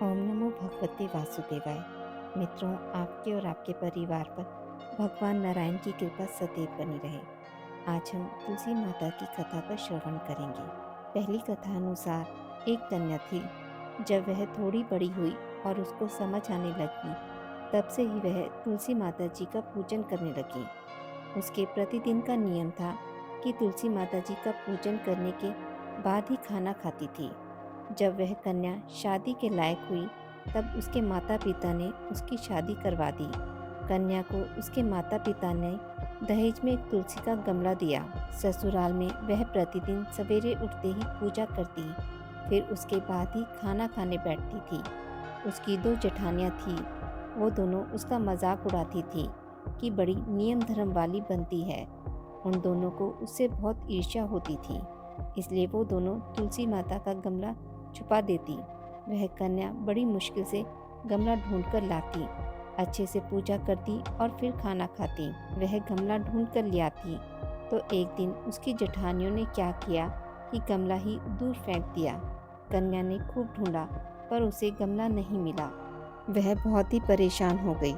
ओम नमो भगवते वासुदेवाय। मित्रों, आपके और आपके परिवार पर भगवान नारायण की कृपा सदैव बनी रहे। आज हम तुलसी माता की कथा का श्रवण करेंगे। पहली कथा अनुसार एक कन्या थी। जब वह थोड़ी बड़ी हुई और उसको समझ आने लगी, तब से ही वह तुलसी माता जी का पूजन करने लगी। उसके प्रतिदिन का नियम था कि तुलसी माता जी का पूजन करने के बाद ही खाना खाती थी। जब वह कन्या शादी के लायक हुई, तब उसके माता पिता ने उसकी शादी करवा दी। कन्या को उसके माता पिता ने दहेज में एक तुलसी का गमला दिया। ससुराल में वह प्रतिदिन सवेरे उठते ही पूजा करती, फिर उसके बाद ही खाना खाने बैठती थी। उसकी दो जेठानियाँ थीं, वो दोनों उसका मजाक उड़ाती थी कि बड़ी नियम धर्म वाली बनती है। उन दोनों को उससे बहुत ईर्ष्या होती थी, इसलिए वो दोनों तुलसी माता का गमला छुपा देती। वह कन्या बड़ी मुश्किल से गमला ढूंढकर लाती, अच्छे से पूजा करती और फिर खाना खाती। वह गमला ढूंढ कर ले आती तो एक दिन उसकी जेठानियों ने क्या किया कि गमला ही दूर फेंक दिया। कन्या ने खूब ढूंढा, पर उसे गमला नहीं मिला। वह बहुत ही परेशान हो गई।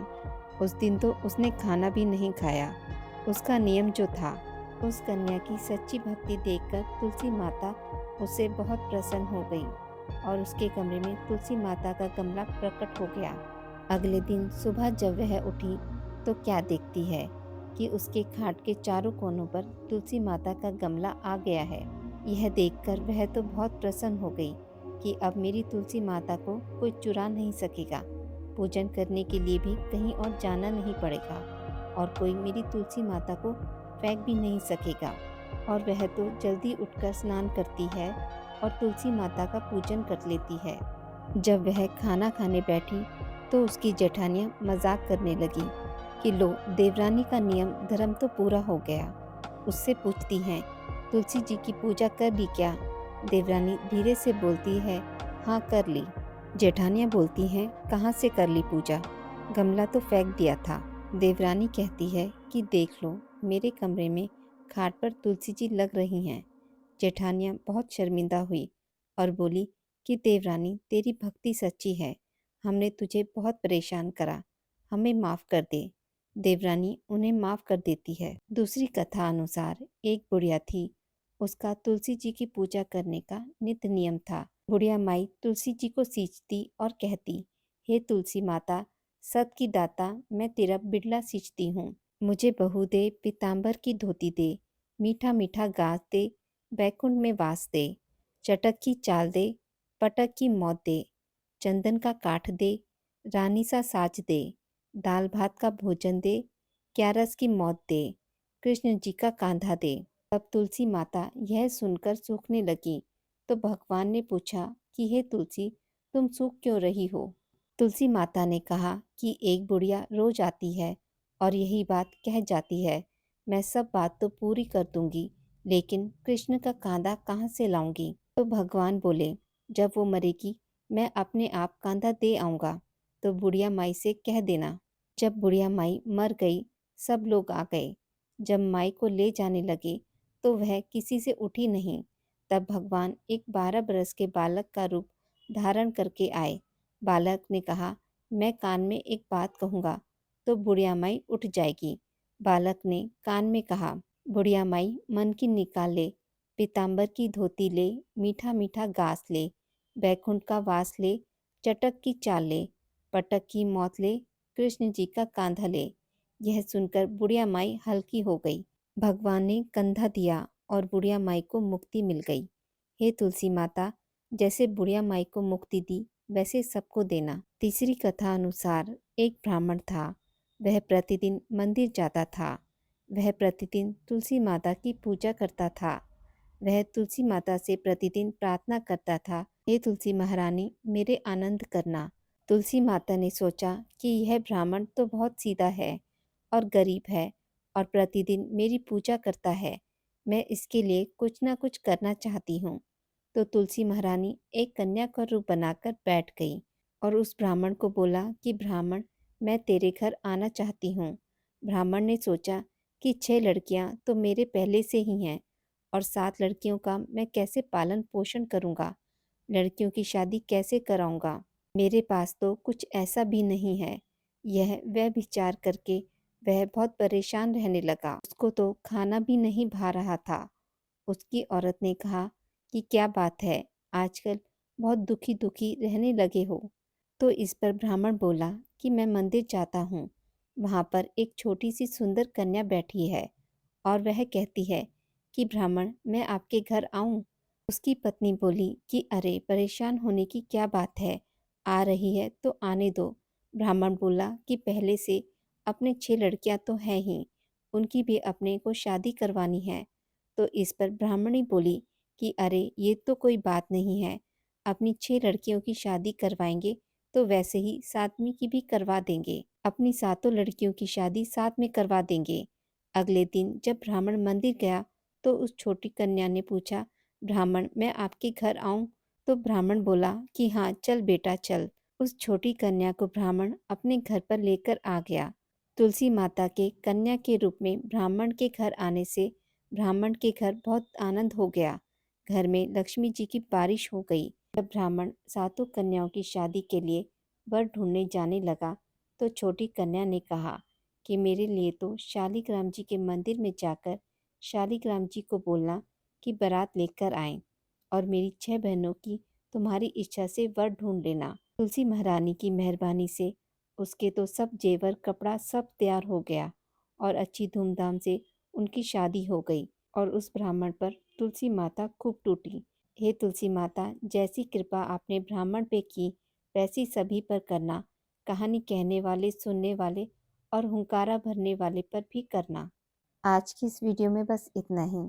उस दिन तो उसने खाना भी नहीं खाया। उसका नियम जो था, उस कन्या की सच्ची भक्ति देखकर तुलसी माता उससे बहुत प्रसन्न हो गई और उसके कमरे में तुलसी माता का गमला प्रकट हो गया। अगले दिन सुबह जब वह उठी, तो क्या देखती है कि उसके खाट के चारों कोनों पर तुलसी माता का गमला आ गया है। यह देखकर वह तो बहुत प्रसन्न हो गई कि अब मेरी तुलसी माता को कोई चुरा नहीं सकेगा। पूजन करने के लिए भी कहीं और जाना नहीं पड़ेगा और कोई मेरी तुलसी माता को फेंक भी नहीं सकेगा। और वह तो जल्दी उठकर स्नान करती है और तुलसी माता का पूजन कर लेती है। जब वह खाना खाने बैठी, तो उसकी जेठानियाँ मजाक करने लगी कि लो, देवरानी का नियम धर्म तो पूरा हो गया। उससे पूछती हैं, तुलसी जी की पूजा कर ली क्या? देवरानी धीरे से बोलती है, हाँ कर ली। जेठानियाँ बोलती हैं, कहाँ से कर ली पूजा? गमला तो फेंक दिया था। देवरानी कहती है कि देख लो, मेरे कमरे में खाट पर तुलसी जी लग रही हैं। जेठानियाँ बहुत शर्मिंदा हुई और बोली कि देवरानी, तेरी भक्ति सच्ची है, हमने तुझे बहुत परेशान करा, हमें माफ़ कर दे। देवरानी उन्हें माफ़ कर देती है। दूसरी कथा अनुसार एक बुढ़िया थी। उसका तुलसी जी की पूजा करने का नित्य नियम था। बुढ़िया माई तुलसी जी को सींचती और कहती, हे तुलसी माता, सत की दाता, मैं तेरा बिड़ला सींचती हूँ। मुझे बहू दे, पीताम्बर की धोती दे, मीठा मीठा गाज दे, बैकुंठ में वास दे। चटक की चाल दे, पटक की मौत दे, चंदन का काठ दे, रानी सा साज दे, दाल भात का भोजन दे, क्यारस की मौत दे, कृष्ण जी का कांधा दे। तब तुलसी माता यह सुनकर सूखने लगी, तो भगवान ने पूछा कि हे तुलसी, तुम सूख क्यों रही हो? तुलसी माता ने कहा कि एक बुढ़िया रोज आती है और यही बात कह जाती है, मैं सब बात तो पूरी कर दूंगी, लेकिन कृष्ण का कांधा कहाँ से लाऊंगी? तो भगवान बोले, जब वो मरेगी, मैं अपने आप कांधा दे आऊँगा, तो बुढ़िया माई से कह देना। जब बुढ़िया माई मर गई, सब लोग आ गए। जब माई को ले जाने लगे, तो वह किसी से उठी नहीं। तब भगवान एक 12 बरस के बालक का रूप धारण करके आए। बालक ने कहा, मैं कान में एक बात कहूँगा तो बुढ़िया माई उठ जाएगी। बालक ने कान में कहा, बुढ़िया माई मन की निकाल ले, पीताम्बर की धोती ले, मीठा मीठा घास ले, बैकुंठ का वास ले, चटक की चाल ले, पटक की मौत ले, कृष्ण जी का कांधा ले। यह सुनकर बुढ़िया माई हल्की हो गई। भगवान ने कंधा दिया और बुढ़िया माई को मुक्ति मिल गई। हे तुलसी माता, जैसे बुढ़िया माई को मुक्ति दी, वैसे सबको देना। तीसरी कथा अनुसार एक ब्राह्मण था। वह प्रतिदिन मंदिर जाता था। वह प्रतिदिन तुलसी माता की पूजा करता था। वह तुलसी माता से प्रतिदिन प्रार्थना करता था, हे तुलसी महारानी, मेरे आनंद करना। तुलसी माता ने सोचा कि यह ब्राह्मण तो बहुत सीधा है और गरीब है और प्रतिदिन मेरी पूजा करता है। मैं इसके लिए कुछ ना कुछ करना चाहती हूँ। तो तुलसी महारानी एक कन्या का रूप बनाकर बैठ गई और उस ब्राह्मण को बोला कि ब्राह्मण, मैं तेरे घर आना चाहती हूँ। ब्राह्मण ने सोचा कि 6 लड़कियाँ तो मेरे पहले से ही हैं और 7 लड़कियों का मैं कैसे पालन पोषण करूँगा, लड़कियों की शादी कैसे कराऊँगा। मेरे पास तो कुछ ऐसा भी नहीं है। यह वह विचार करके वह बहुत परेशान रहने लगा। उसको तो खाना भी नहीं भा रहा था। उसकी औरत ने कहा कि क्या बात है, आजकल बहुत दुखी दुखी रहने लगे हो। तो इस पर ब्राह्मण बोला कि मैं मंदिर जाता हूँ। वहाँ पर एक छोटी सी सुंदर कन्या बैठी है और वह कहती है कि ब्राह्मण, मैं आपके घर आऊँ। उसकी पत्नी बोली कि अरे, परेशान होने की क्या बात है, आ रही है तो आने दो। ब्राह्मण बोला कि पहले से अपने 6 लड़कियां तो हैं ही, उनकी भी अपने को शादी करवानी है। तो इस पर ब्राह्मणी बोली कि अरे, ये तो कोई बात नहीं है, अपनी 6 लड़कियों की शादी करवाएंगे तो वैसे ही 7वीं की भी करवा देंगे। अपनी सातों लड़कियों की शादी साथ में करवा देंगे। अगले दिन जब ब्राह्मण मंदिर गया तो उस छोटी कन्या ने पूछा, ब्राह्मण, मैं आपके घर आऊं? तो ब्राह्मण बोला कि हाँ, चल बेटा चल। उस छोटी कन्या को ब्राह्मण अपने घर पर लेकर आ गया। तुलसी माता के कन्या के रूप में ब्राह्मण के घर आने से ब्राह्मण के घर बहुत आनंद हो गया। घर में लक्ष्मी जी की बारिश हो गई। जब ब्राह्मण सातों कन्याओं की शादी के लिए वर ढूंढने जाने लगा तो छोटी कन्या ने कहा कि मेरे लिए तो शालिग्राम जी के मंदिर में जाकर शालिग्राम जी को बोलना कि बारात लेकर आएं और मेरी 6 बहनों की तुम्हारी इच्छा से वर ढूंढ लेना। तुलसी महारानी की मेहरबानी से उसके तो सब जेवर कपड़ा सब तैयार हो गया और अच्छी धूमधाम से उनकी शादी हो गई। और उस ब्राह्मण पर तुलसी माता खूब टूटी। हे तुलसी माता, जैसी कृपा आपने ब्राह्मण पे की वैसी सभी पर करना। कहानी कहने वाले, सुनने वाले और हुंकारा भरने वाले पर भी करना। आज की इस वीडियो में बस इतना ही।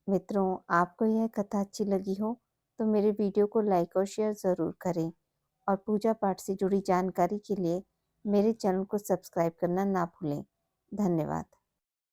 मित्रों, आपको यह कथा अच्छी लगी हो तो मेरे वीडियो को लाइक और शेयर ज़रूर करें और पूजा पाठ से जुड़ी जानकारी के लिए मेरे चैनल को सब्सक्राइब करना ना भूलें। धन्यवाद।